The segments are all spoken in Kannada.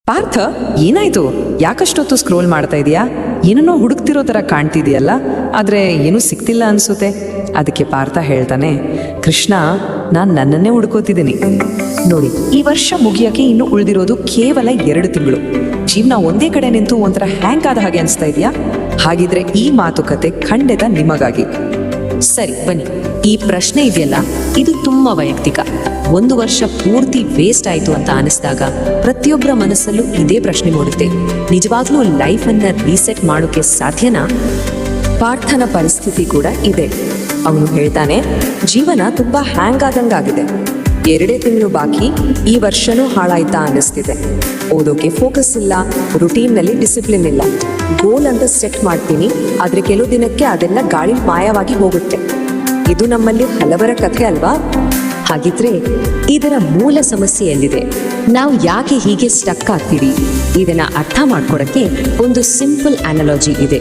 ಪಾರ್ಥ, ಏನಾಯ್ತು? ಯಾಕಷ್ಟೊತ್ತು ಸ್ಕ್ರೋಲ್ ಮಾಡ್ತಾ ಇದೀಯಾ? ಏನನ್ನೋ ಹುಡುಕ್ತಿರೋ ಥರ ಕಾಣ್ತಿದೆಯಲ್ಲ, ಆದರೆ ಏನೂ ಸಿಗ್ತಿಲ್ಲ ಅನ್ಸುತ್ತೆ. ಅದಕ್ಕೆ ಪಾರ್ಥ ಹೇಳ್ತಾನೆ, ಕೃಷ್ಣ, ನಾನು ನನ್ನನ್ನೇ ಹುಡ್ಕೋತಿದ್ದೀನಿ. ನೋಡಿ, ಈ ವರ್ಷ ಮುಗಿಯೋಕೆ ಇನ್ನು ಉಳಿದಿರೋದು ಕೇವಲ 2 ತಿಂಗಳು. ಜೀವನ ಒಂದೇ ಕಡೆ ನಿಂತು ಒಂಥರ ಹ್ಯಾಂಗ್ ಆದ ಹಾಗೆ ಅನಿಸ್ತಾ ಇದೆಯಾ? ಹಾಗಿದ್ರೆ ಈ ಮಾತುಕತೆ ಖಂಡಿತ ನಿಮಗಾಗಿ. ಸರಿ, ಬನ್ನಿ. ಈ ಪ್ರಶ್ನೆ ಇದೆಯಲ್ಲ, ಇದು ತುಂಬಾ ವೈಯಕ್ತಿಕ. 1 ವರ್ಷ ಪೂರ್ತಿ ವೇಸ್ಟ್ ಆಯ್ತು ಅಂತ ಅನಿಸಿದಾಗ ಪ್ರತಿಯೊಬ್ಬರ ಮನಸ್ಸಲ್ಲೂ ಇದೇ ಪ್ರಶ್ನೆ ಮೂಡುತ್ತೆ. ನಿಜವಾಗ್ಲೂ ಲೈಫನ್ನ ರೀಸೆಟ್ ಮಾಡೋಕೆ ಸಾಧ್ಯನಾ? ಪಾರ್ಥನ ಪರಿಸ್ಥಿತಿ ಕೂಡ ಇದೆ. ಅವನು ಹೇಳ್ತಾನೆ, ಜೀವನ ತುಂಬಾ ಹ್ಯಾಂಗ್ ಆದಂಗಾಗಿದೆ. 2 ತಿಂಗಳು ಬಾಕಿ, ಈ ವರ್ಷನೂ ಹಾಳಾಯ್ತಾ ಅನ್ನಿಸ್ತಿದೆ. ಓದೋಕೆ ಫೋಕಸ್ ಇಲ್ಲ, ರುಟೀನ್ನಲ್ಲಿ ಡಿಸಿಪ್ಲಿನ್ ಇಲ್ಲ. ಗೋಲ್ ಅಂತ ಸೆಟ್ ಮಾಡ್ತೀನಿ, ಆದರೆ ಕೆಲವು ದಿನಕ್ಕೆ ಅದೆಲ್ಲ ಗಾಳಿ ಮಾಯವಾಗಿ ಹೋಗುತ್ತೆ. ಇದು ನಮ್ಮಲ್ಲಿ ಹಲವರ ಕಥೆ ಅಲ್ವಾ? ಹಾಗಿದ್ರೆ ಇದರ ಮೂಲ ಸಮಸ್ಯೆ ಎಲ್ಲಿದೆ? ನಾವು ಯಾಕೆ ಹೀಗೆ ಸ್ಟಕ್ ಆಗ್ತೀವಿ? ಇದನ್ನ ಅರ್ಥ ಮಾಡ್ಕೊಡಕ್ಕೆ ಒಂದು ಸಿಂಪಲ್ ಅನಾಲಜಿ ಇದೆ.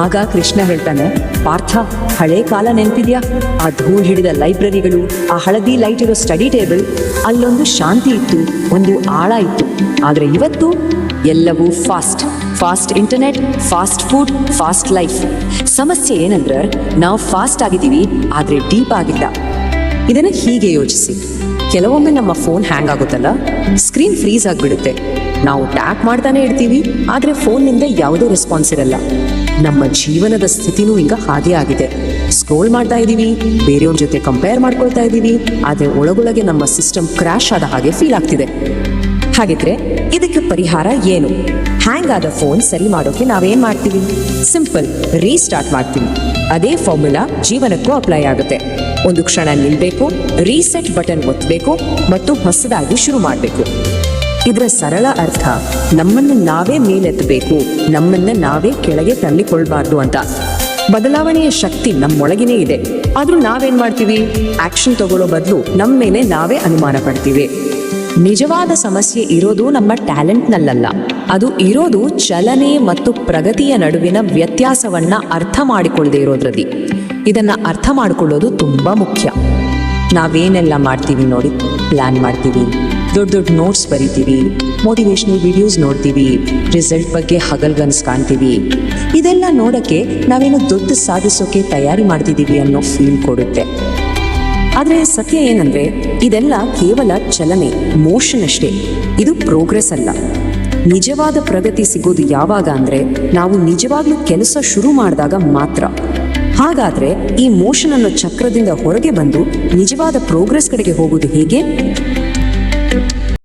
ಆಗ ಕೃಷ್ಣ ಹೇಳ್ತಾನೆ, ಪಾರ್ಥ, ಹಳೆ ಕಾಲ ನೆನಪಿದ್ಯಾ? ಆ ಧೂಳು ಹಿಡಿದ ಲೈಬ್ರರಿಗಳು, ಆ ಹಳದಿ ಲೈಟ್ ಇರೋ ಸ್ಟಡಿ ಟೇಬಲ್, ಅಲ್ಲೊಂದು ಶಾಂತಿ ಇತ್ತು, ಒಂದು ಆಳ ಇತ್ತು. ಆದರೆ ಇವತ್ತು ಎಲ್ಲವೂ fast internet, fast food, fast life. ಸಮಸ್ಯೆ ಏನಂದ್ರೆ, ನಾವು ಫಾಸ್ಟ್ ಆಗಿದ್ದೀವಿ, ಆದರೆ ಡೀಪ್ ಆಗಿಲ್ಲ. ಇದನ್ನು ಹೀಗೆ ಯೋಚಿಸಿ. ಕೆಲವೊಮ್ಮೆ ನಮ್ಮ ಫೋನ್ ಹ್ಯಾಂಗ್ ಆಗುತ್ತಲ್ಲ, ಸ್ಕ್ರೀನ್ ಫ್ರೀಸ್ ಆಗಿಬಿಡುತ್ತೆ. ನಾವು ಟ್ಯಾಪ್ ಮಾಡ್ತಾನೆ ಇರ್ತೀವಿ, ಆದರೆ ಫೋನ್ನಿಂದ ಯಾವುದೇ ರೆಸ್ಪಾನ್ಸ್ ಇರಲ್ಲ. ನಮ್ಮ ಜೀವನದ ಸ್ಥಿತಿನೂ ಈಗ ಹಾಗೆ ಆಗಿದೆ. ಸ್ಕ್ರೋಲ್ ಮಾಡ್ತಾ ಇದ್ದೀವಿ, ಬೇರೆಯವ್ರ ಜೊತೆ ಕಂಪೇರ್ ಮಾಡ್ಕೊಳ್ತಾ ಇದ್ದೀವಿ, ಆದರೆ ಒಳಗೊಳಗೆ ನಮ್ಮ ಸಿಸ್ಟಮ್ ಕ್ರ್ಯಾಶ್ ಆದ ಹಾಗೆ ಫೀಲ್ ಆಗ್ತಿದೆ. ಹಾಗಿದ್ರೆ ಇದಕ್ಕೆ ಪರಿಹಾರ ಏನು? ಹ್ಯಾಂಗ್ ಆದ ಫೋನ್ ಸರಿ ಮಾಡೋಕೆ ನಾವೇನ್ ಮಾಡ್ತೀವಿ? ಸಿಂಪಲ್, ರೀಸ್ಟಾರ್ಟ್ ಮಾಡ್ತೀವಿ. ಅದೇ ಫಾರ್ಮುಲಾ ಜೀವನಕ್ಕೂ ಅಪ್ಲೈ ಆಗುತ್ತೆ. ಒಂದು ಕ್ಷಣ ನಿಲ್ಬೇಕು, ರೀಸೆಟ್ ಬಟನ್ ಒತ್ತಬೇಕು ಮತ್ತು ಹೊಸದಾಗಿ ಶುರು ಮಾಡಬೇಕು. ಇದರ ಸರಳ ಅರ್ಥ, ನಮ್ಮನ್ನು ನಾವೇ ಮೇಲೆತ್ತಬೇಕು, ನಮ್ಮನ್ನ ನಾವೇ ಕೆಳಗೆ ತಳ್ಳಿಕೊಳ್ಬಾರ್ದು ಅಂತ. ಬದಲಾವಣೆಯ ಶಕ್ತಿ ನಮ್ಮೊಳಗಿನೇ ಇದೆ. ಆದ್ರೂ ನಾವೇನ್ ಮಾಡ್ತೀವಿ? ಆಕ್ಷನ್ ತಗೊಳ್ಳೋ ಬದಲು ನಮ್ಮ ಮೇಲೆ ನಾವೇ ಅನುಮಾನ ಪಡ್ತೀವಿ. ನಿಜವಾದ ಸಮಸ್ಯೆ ಇರೋದು ನಮ್ಮ ಟ್ಯಾಲೆಂಟ್ನಲ್ಲ, ಅದು ಇರೋದು ಚಲನೆ ಮತ್ತು ಪ್ರಗತಿಯ ನಡುವಿನ ವ್ಯತ್ಯಾಸವನ್ನ ಅರ್ಥ ಮಾಡಿಕೊಳ್ಳದೆ ಇರೋದ್ರಲ್ಲಿ. ಇದನ್ನ ಅರ್ಥ ಮಾಡಿಕೊಳ್ಳೋದು ತುಂಬಾ ಮುಖ್ಯ. ನಾವೇನೆಲ್ಲ ಮಾಡ್ತೀವಿ ನೋಡಿ, ಪ್ಲಾನ್ ಮಾಡ್ತೀವಿ, ದೊಡ್ಡ ನೋಟ್ಸ್ ಬರಿತೀವಿ, ಮೋಟಿವೇಶನಲ್ ವಿಡಿಯೋಸ್ ನೋಡ್ತೀವಿ, ರಿಸಲ್ಟ್ ಬಗ್ಗೆ ಹಗಲ್ಗನ್ಸ್ ಕಾಣ್ತೀವಿ. ಇದೆಲ್ಲ ನೋಡೋಕ್ಕೆ ನಾವೇನು ದೊಡ್ಡ ಸಾಧಿಸೋಕೆ ತಯಾರಿ ಮಾಡ್ತಿದ್ದೀವಿ ಅನ್ನೋ ಫೀಲ್ ಕೊಡುತ್ತೆ. ಆದರೆ ಸತ್ಯ ಏನಂದ್ರೆ, ಇದೆಲ್ಲ ಕೇವಲ ಚಲನೆ, ಮೋಷನ್ ಅಷ್ಟೇ. ಇದು ಪ್ರೋಗ್ರೆಸ್ ಅಲ್ಲ. ನಿಜವಾದ ಪ್ರಗತಿ ಸಿಗೋದು ಯಾವಾಗ ಅಂದ್ರೆ, ನಾವು ನಿಜವಾಗ್ಲೂ ಕೆಲಸ ಶುರು ಮಾಡಿದಾಗ ಮಾತ್ರ. ಹಾಗಾದ್ರೆ ಈ ಮೋಷನ್ ಅನ್ನೋ ಚಕ್ರದಿಂದ ಹೊರಗೆ ಬಂದು ನಿಜವಾದ ಪ್ರೋಗ್ರೆಸ್ ಕಡೆಗೆ ಹೋಗೋದು ಹೇಗೆ?